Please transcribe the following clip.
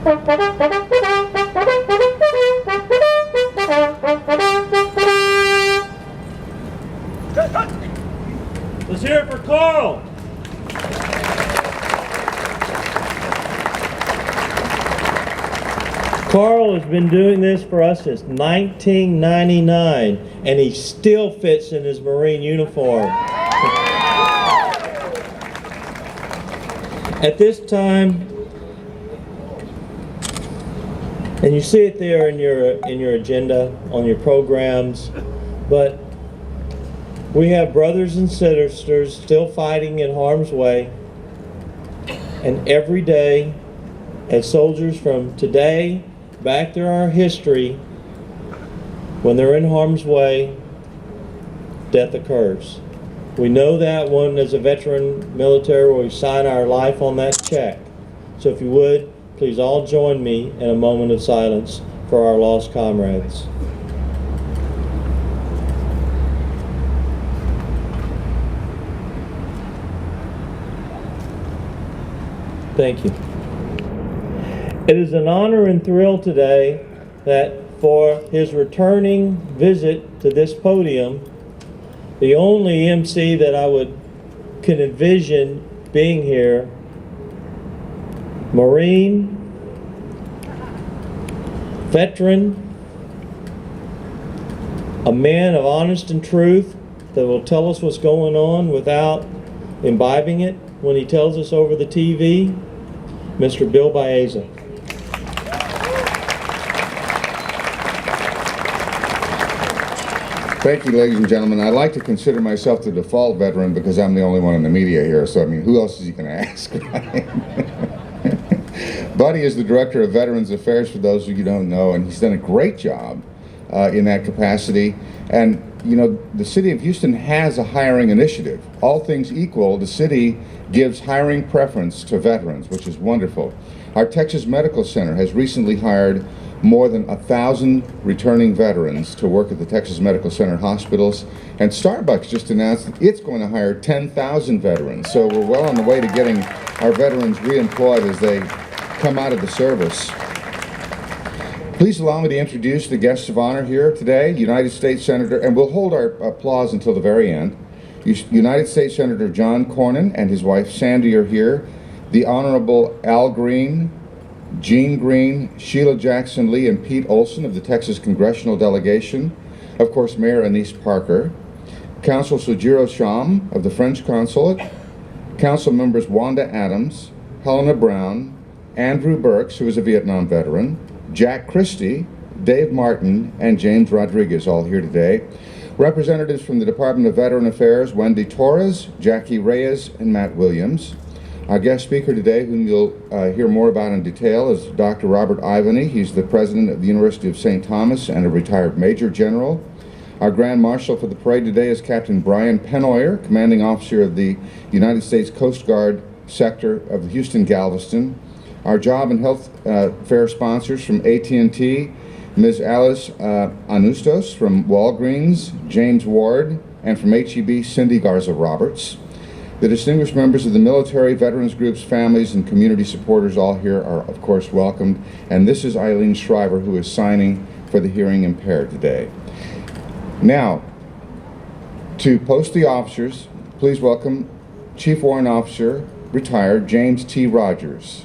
Let's hear it for Carl. Carl has been doing this for us since 1999, and he still fits in his Marine uniform. At this time, and you see it there in your agenda, on your programs, but we have brothers and sisters still fighting in harm's way, and every day, as soldiers from today back through our history, when they're in harm's way, death occurs. We know that one as a veteran military, we sign our life on that check. So if you would, please all join me in a moment of silence for our lost comrades. Thank you. It is an honor and thrill today that for his returning visit to this podium, the only MC that I could envision being here, Marine, veteran, a man of honest and truth that will tell us what's going on without imbibing it when he tells us over the TV, Mr. Bill Balleza. Thank you, ladies and gentlemen. I like to consider myself the default veteran because I'm the only one in the media here, so I mean, who else is he going to ask, right? Buddy is the Director of Veterans Affairs, for those of you who don't know, and he's done a great job in that capacity. And, you know, the City of Houston has a hiring initiative. All things equal, the city gives hiring preference to veterans, which is wonderful. Our Texas Medical Center has recently hired more than 1,000 returning veterans to work at the Texas Medical Center hospitals, and Starbucks just announced that it's going to hire 10,000 veterans. So we're well on the way to getting our veterans reemployed as they come out of the service. Please allow me to introduce the guests of honor here today. United States Senator, and we'll hold our applause until the very end. United States Senator John Cornyn and his wife Sandy are here. The Honorable Al Green, Gene Green, Sheila Jackson Lee, and Pete Olson of the Texas Congressional Delegation. Of course, Mayor Anise Parker. Council Sujiro Sham of the French Consulate. Council members Wanda Adams, Helena Brown, Andrew Burks, who is a Vietnam veteran, Jack Christie, Dave Martin, and James Rodriguez, all here today. Representatives from the Department of Veteran Affairs, Wendy Torres, Jackie Reyes, and Matt Williams. Our guest speaker today, whom you'll hear more about in detail, is Dr. Robert Ivany. He's the president of the University of St. Thomas and a retired Major General. Our Grand Marshal for the parade today is Captain Brian Pennoyer, commanding officer of the United States Coast Guard sector of the Houston-Galveston. Our job and health fair sponsors from AT&T, Ms. Alice Anustos from Walgreens, James Ward, and from HEB, Cindy Garza Roberts. The distinguished members of the military, veterans groups, families, and community supporters all here are, of course, welcomed. And this is Eileen Shriver, who is signing for the hearing impaired today. Now, to post the officers, please welcome Chief Warrant Officer, retired James T. Rogers.